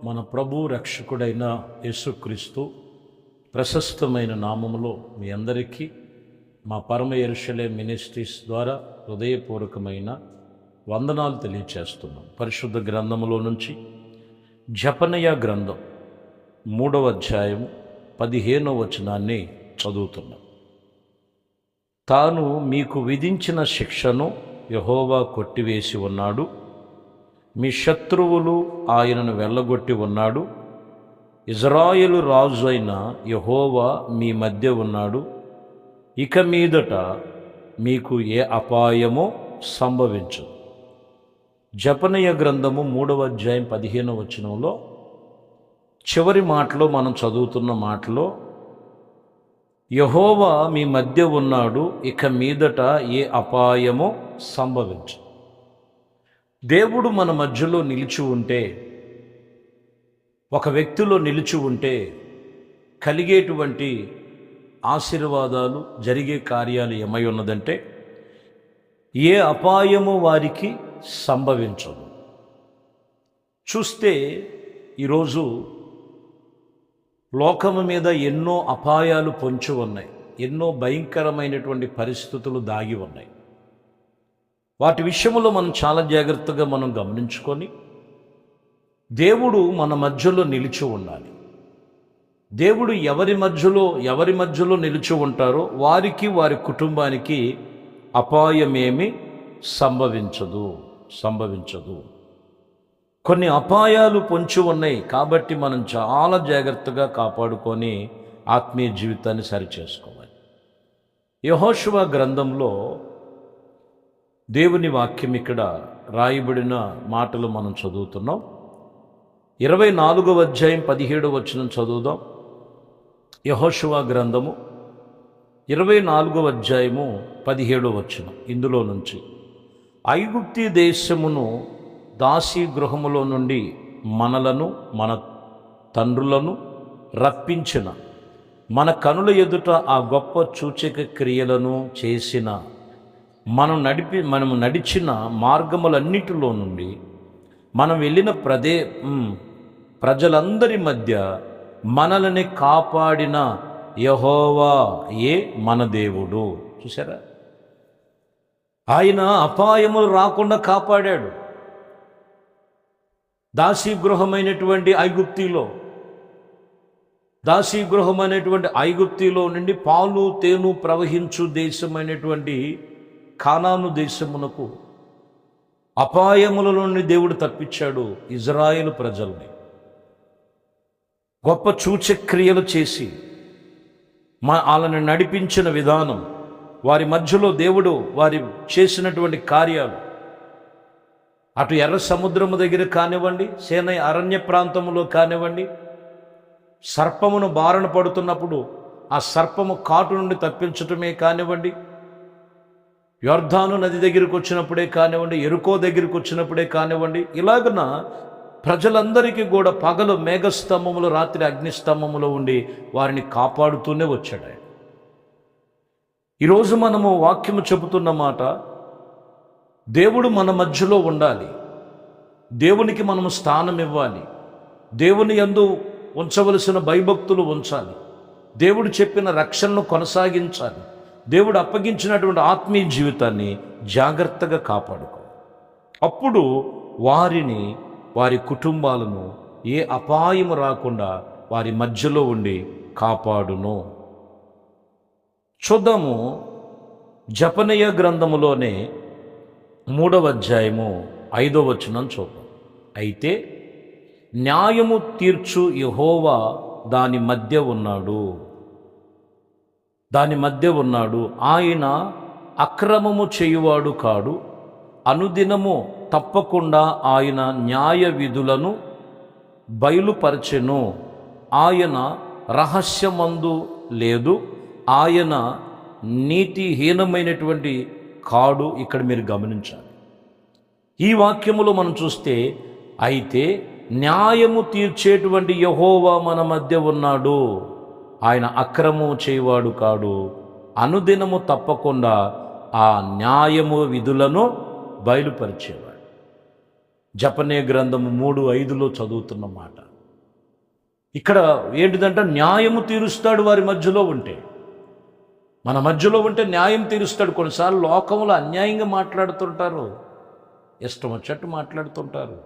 మన ప్రభు రక్షకుడైన యేసుక్రీస్తు ప్రశస్తమైన నామములో మీ అందరికీ మా పరమ యెరూషలేము మినిస్ట్రీస్ ద్వారా హృదయపూర్వకమైన వందనాలు తెలియచేస్తున్నాం. పరిశుద్ధ గ్రంథములో నుంచి జపనయ గ్రంథం 3వ అధ్యాయం 15వ వచనాన్ని చదువుతున్నాం. తాను మీకు విధించిన శిక్షను యెహోవా కొట్టివేసి ఉన్నాడు, మీ శత్రువులు ఆయనను వెళ్ళగొట్టి ఉన్నాడు. ఇజ్రాయేలు రాజు అయిన యెహోవా మీ మధ్య ఉన్నాడు. ఇక మీదట మీకు ఏ అపాయమో సంభవించదు. జపనయ గ్రంథము 3వ అధ్యాయం 15వ వచనంలో చివరి మాటలో మనం చదువుతున్న మాటలో యెహోవా మీ మధ్య ఉన్నాడు, ఇక మీదట ఏ అపాయమో సంభవించదు. దేవుడు మన మధ్యలో నిలిచి ఉంటే, ఒక వ్యక్తిలో నిలిచి ఉంటే కలిగేటువంటి ఆశీర్వాదాలు, జరిగే కార్యాలు ఏమై ఉన్నదంటే ఏ అపాయము వారికి సంభవించదు. చూస్తే ఈరోజు లోకము మీద ఎన్నో అపాయాలు పొంచి ఉన్నాయి, ఎన్నో భయంకరమైనటువంటి పరిస్థితులు దాగి ఉన్నాయి. వాటి విషయంలో మనం చాలా జాగ్రత్తగా మనం గమనించుకొని దేవుడు మన మధ్యలో నిలిచి ఉండాలి. దేవుడు ఎవరి మధ్యలో నిలిచి ఉంటారో వారికి, వారి కుటుంబానికి అపాయమేమి సంభవించదు. కొన్ని అపాయాలు పొంచి ఉన్నాయి కాబట్టి మనం చాలా జాగ్రత్తగా కాపాడుకొని ఆత్మీయ జీవితాన్ని సరిచేసుకోవాలి. యెహోషువ గ్రంథంలో దేవుని వాక్యం ఇక్కడ రాయబడిన మాటలు మనం చదువుతున్నాం. 24వ అధ్యాయం 17వ వచనం చదువుదాం. యెహోషువ గ్రంథము 24వ అధ్యాయము 17వ వచనం. ఇందులో నుంచి ఐగుప్తీ దేశమును దాసీ గృహములో నుండి మనలను, మన తండ్రులను రప్పించిన, మన కనుల ఎదుట ఆ గొప్ప సూచక క్రియలను చేసిన, మనము నడిచిన మార్గములన్నిటిలో నుండి మనం వెళ్ళిన ప్రజలందరి మధ్య మనల్ని కాపాడిన యెహోవా మన దేవుడు. చూసారా, ఆయన అపాయములు రాకుండా కాపాడాడు. దాసీగృహమైనటువంటి ఐగుప్తిలో నుండి పాలు తేను ప్రవహించు దేశమైనటువంటి కానాను దేశమునకు అపాయముల నుండి దేవుడు తప్పించాడు ఇజ్రాయేలు ప్రజల్ని. గొప్ప సూచక్రియలు చేసి వాళ్ళని నడిపించిన విధానం, వారి మధ్యలో దేవుడు వారి చేసినటువంటి కార్యాలు, అటు ఎర్ర సముద్రము దగ్గర కానివ్వండి, సేనై అరణ్య ప్రాంతంలో కానివ్వండి, సర్పమును బారణ పడుతున్నప్పుడు ఆ సర్పము కాటు నుండి తప్పించటమే కానివ్వండి, యొర్దాను నది దగ్గరికి వచ్చినప్పుడే కానివ్వండి, ఎరుకో దగ్గరికి వచ్చినప్పుడే కానివ్వండి, ఇలాగన ప్రజలందరికీ కూడా పగలు మేఘస్తంభములు, రాత్రి అగ్నిస్తంభములో ఉండి వారిని కాపాడుతూనే వచ్చాడు ఆయన. ఈరోజు మనము వాక్యము చెబుతున్న మాట, దేవుడు మన మధ్యలో ఉండాలి, దేవునికి మనము స్థానం ఇవ్వాలి, దేవుని యందు ఉంచవలసిన భయభక్తులు ఉంచాలి, దేవుడు చెప్పిన రక్షణను కొనసాగించాలి, దేవుడు అప్పగించినటువంటి ఆత్మీయ జీవితాన్ని జాగ్రత్తగా కాపాడుకో. అప్పుడు వారిని, వారి కుటుంబాలను ఏ అపాయము రాకుండా వారి మధ్యలో ఉండి కాపాడును. చూద్దాము, జపనయ గ్రంథములోనే 3వ అధ్యాయము 5వ వచనం చూద్దాం. అయితే న్యాయము తీర్చు యెహోవా దాని మధ్య ఉన్నాడు, ఆయన అక్రమము చేయువాడు కాడు. అనుదినము తప్పకుండా ఆయన న్యాయ విధులను బయలుపరచెను. ఆయన రహస్యమందు లేదు, ఆయన నీతిహీనమైనటువంటి కాడు. ఇక్కడ మీరు గమనించాలి. ఈ వాక్యములో మనం చూస్తే, అయితే న్యాయము తీర్చేటువంటి యెహోవా మన మధ్య ఉన్నాడు, ఆయన అక్రమము చేయవాడు కాడు, అనుదినము తప్పకుండా ఆ న్యాయము విధులను బయలుపరిచేవాడు. జపనయ గ్రంథము 3:5 చదువుతున్న మాట, ఇక్కడ ఏంటిదంటే న్యాయము తీరుస్తాడు వారి మధ్యలో ఉంటే. మన మధ్యలో ఉంటే న్యాయం తీరుస్తాడు. కొన్నిసార్లు లోకంలో అన్యాయంగా మాట్లాడుతుంటారు, ఇష్టం వచ్చేట్టు మాట్లాడుతుంటారు.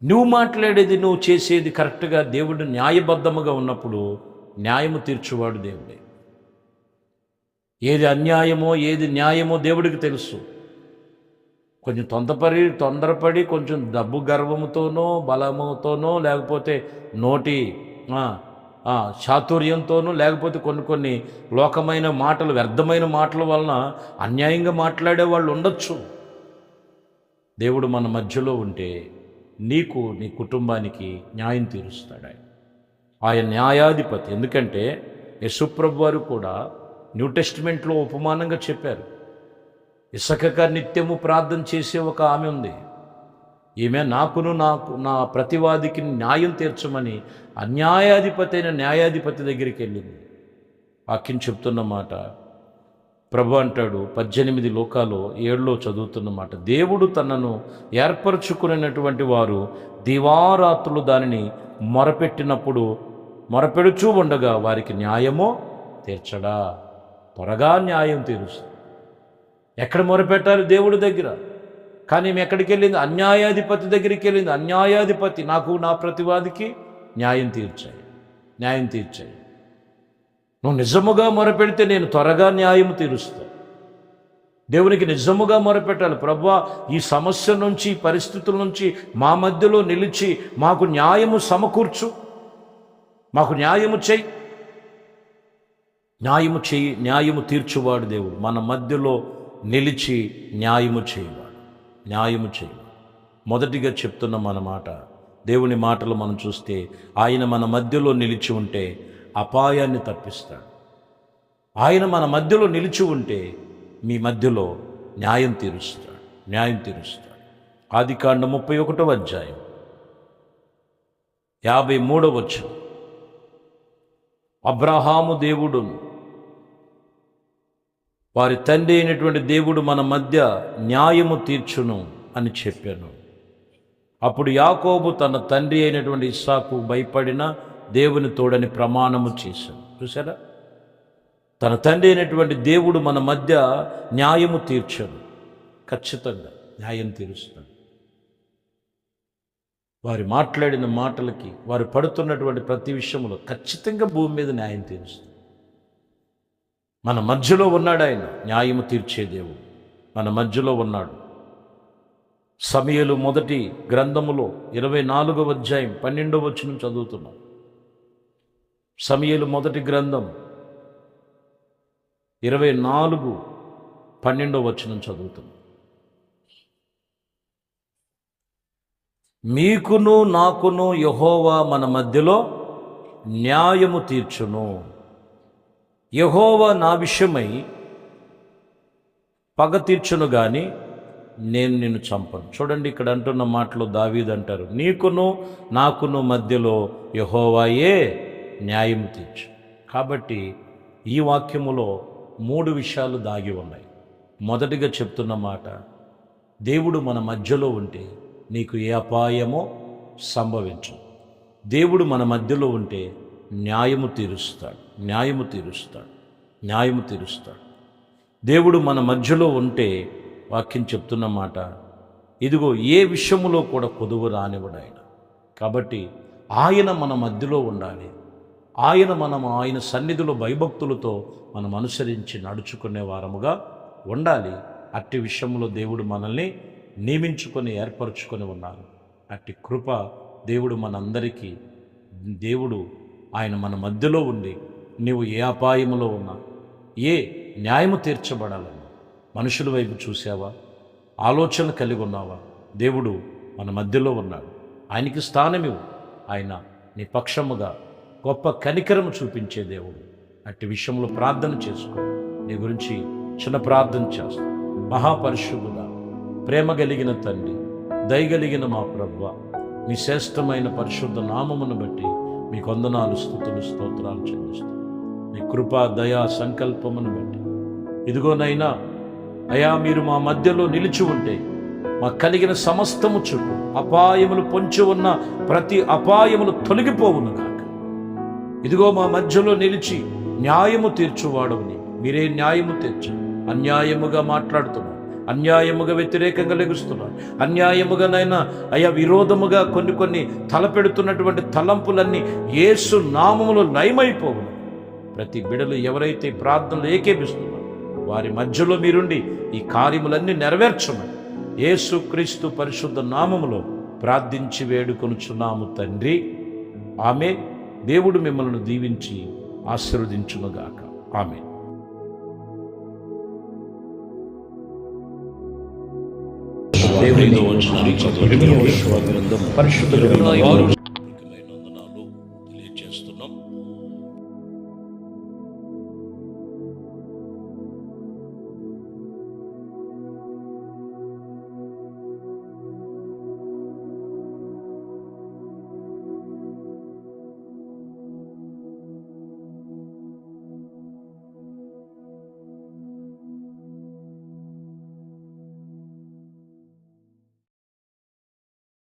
నువ్వు మాట్లాడేది, నువ్వు చేసేది కరెక్ట్గా దేవుడు న్యాయబద్ధముగా ఉన్నప్పుడు న్యాయము తీర్చువాడు దేవుడే. ఏది అన్యాయమో ఏది న్యాయమో దేవుడికి తెలుసు. కొంచెం తొందరపడి కొంచెం డబ్బు గర్వముతోనో బలముతోనో లేకపోతే నోటి చాతుర్యంతోనూ లేకపోతే కొన్ని లోకమైన మాటలు, వ్యర్థమైన మాటల వలన అన్యాయంగా మాట్లాడే వాళ్ళు ఉండొచ్చు. దేవుడు మన మధ్యలో ఉంటే నీకు, నీ కుటుంబానికి న్యాయం తీరుస్తాడు ఆయన న్యాయాధిపతి. ఎందుకంటే యేసుప్రభు వారు కూడా న్యూ టెస్టిమెంట్లో ఉపమానంగా చెప్పారు. ఇసకక నిత్యము ప్రార్థన చేసే ఒక ఆమె ఉంది. ఈమె నా ప్రతివాదికి న్యాయం తీర్చమని అన్యాయాధిపతి అయిన న్యాయాధిపతి దగ్గరికి వెళ్ళింది. వాక్యం చెప్తున్న మాట ప్రభు అంటాడు 18 లోకాలు 7లో చదువుతున్నమాట, దేవుడు తనను ఏర్పరచుకునేటువంటి వారు దివారాత్రులు దానిని మొరపెడుచూ ఉండగా వారికి న్యాయమో తీర్చడా. త్వరగా న్యాయం తీరుస్తుంది. ఎక్కడ మొరపెట్టాలి? దేవుడి దగ్గర. కానీ ఈమె ఎక్కడికి వెళ్ళింది? అన్యాయాధిపతి దగ్గరికి వెళ్ళింది. అన్యాయాధిపతి, నా ప్రతివాదికి న్యాయం తీర్చాయి. నువ్వు నిజముగా మొరపెడితే నేను త్వరగా న్యాయం తీరుస్తా. దేవునికి నిజముగా మొరపెట్టాలి. ప్రభువా, ఈ సమస్య నుంచి, ఈ పరిస్థితుల నుంచి మా మధ్యలో నిలిచి మాకు న్యాయము సమకూర్చు, మాకు న్యాయము చెయ్యి. న్యాయము తీర్చువాడు దేవుడు. మన మధ్యలో నిలిచి న్యాయము చేయవాడు. మొదటిగా చెప్తున్న మన మాట, దేవుని మాటలు మనం చూస్తే ఆయన మన మధ్యలో నిలిచి ఉంటే అపాయాన్ని తప్పిస్తాడు. ఆయన మన మధ్యలో నిలిచి ఉంటే మీ మధ్యలో న్యాయం తీరుస్తాడు. ఆదికాండం 31వ అధ్యాయం 53వ వచనం, అబ్రహాము దేవుడును వారి తండ్రి అయినటువంటి దేవుడు మన మధ్య న్యాయము తీర్చును అని చెప్పాను. అప్పుడు యాకోబు తన తండ్రి అయినటువంటి ఇస్సాకు భయపడిన దేవుని తోడని ప్రమాణము చేశాను. చూసారా, తన తండ్రి అయినటువంటి దేవుడు మన మధ్య న్యాయము తీర్చను. ఖచ్చితంగా న్యాయం తీరుస్తాడు. వారు మాట్లాడిన మాటలకి, వారు పడుతున్నటువంటి ప్రతి విషయంలో ఖచ్చితంగా భూమి మీద న్యాయం తీరుస్తాడు. మన మధ్యలో ఉన్నాడు ఆయన, న్యాయము తీర్చే దేవుడు మన మధ్యలో ఉన్నాడు. సమూయేలు మొదటి గ్రంథములో 24వ అధ్యాయం 12వ వచనం చదువుతున్నాం. సమూయేలు మొదటి గ్రంథం 24:12వ వచనం చదువుతున్నాం. మీకును నాకును యెహోవా మన మధ్యలో న్యాయము తీర్చును. యెహోవా నా విషయమై పగ తీర్చును గాని నేను నిన్ను చంపను. చూడండి, ఇక్కడ అంటున్న మాటలో దావీదు అంటారు, నీకును నాకును మధ్యలో యెహోవాయే న్యాయం తీర్చు. కాబట్టి ఈ వాక్యములో 3 విషయాలు దాగి ఉన్నాయి. మొదటిగా చెప్తున్న మాట, దేవుడు మన మధ్యలో ఉంటే నీకు ఏ అపాయమో సంభవించు. దేవుడు మన మధ్యలో ఉంటే న్యాయము తీరుస్తాడు. దేవుడు మన మధ్యలో ఉంటే వాక్యం చెప్తున్న మాట, ఇదిగో ఏ విషయములో కూడా కొదువు రానివ్వడు ఆయన. కాబట్టి ఆయన మన మధ్యలో ఉండాలి. ఆయన సన్నిధిలో భయభక్తులతో మనం అనుసరించి నడుచుకునే వారముగా ఉండాలి. అట్టి విషయంలో దేవుడు మనల్ని నియమించుకొని ఏర్పరచుకొని ఉన్నారు. అట్టి కృప దేవుడు మనందరికీ, ఆయన మన మధ్యలో ఉండి నీవు ఏ అపాయములో ఉన్నా, ఏ న్యాయము తీర్చబడాలని మనుషుల వైపు చూసావా, ఆలోచన కలిగి ఉన్నావా, దేవుడు మన మధ్యలో ఉన్నాడు. ఆయనకి స్థానమివు. ఆయన నీ పక్షముగా గొప్ప కనికరము చూపించే దేవుడు. అట్టి విషయంలో ప్రార్థన చేసుకో. నీ గురించి చిన్న ప్రార్థన చేస్తా. మహాపరిశుద్ధుడా, ప్రేమ కలిగిన తండ్రి, దయగలిగిన మా ప్రభువా, మీ శ్రేష్టమైన పరిశుద్ధ నామమును బట్టి మీకు వందనాలు, స్తుతులు, స్తోత్రాలు చెల్లిస్తాం. మీ కృపా దయా సంకల్పమును బట్టి ఇదిగోనైనా అయా, మీరు మా మధ్యలో నిలిచి ఉంటే మాకు కలిగిన సమస్తము చుట్టూ అపాయములు పొంచి ఉన్న ప్రతి అపాయములు తొలగిపోవునుగాక. ఇదిగో మా మధ్యలో నిలిచి న్యాయము తీర్చువాడవని, మీరే న్యాయము తీర్చు. అన్యాయముగా మాట్లాడుతున్నాను, అన్యాయముగా వ్యతిరేకంగా లెగుస్తున్నాను, అన్యాయముగానైనా అయ్యా విరోధముగా కొన్ని తలపెడుతున్నటువంటి తలంపులన్నీ యేసు నామములో లయమైపోవును. ప్రతి బిడలు ఎవరైతే ప్రార్థనలు ఏకేపిస్తున్నారో వారి మధ్యలో మీరుండి ఈ కార్యములన్నీ నెరవేర్చమని యేసు క్రీస్తు పరిశుద్ధ నామములో ప్రార్థించి వేడుకొనుచున్నాము తండ్రి. ఆమె. దేవుడు మిమ్మల్ని దీవించి ఆశీర్వదించునుగాక. ఆమె. దేవునితో వచ్చిన పరిశుద్ధ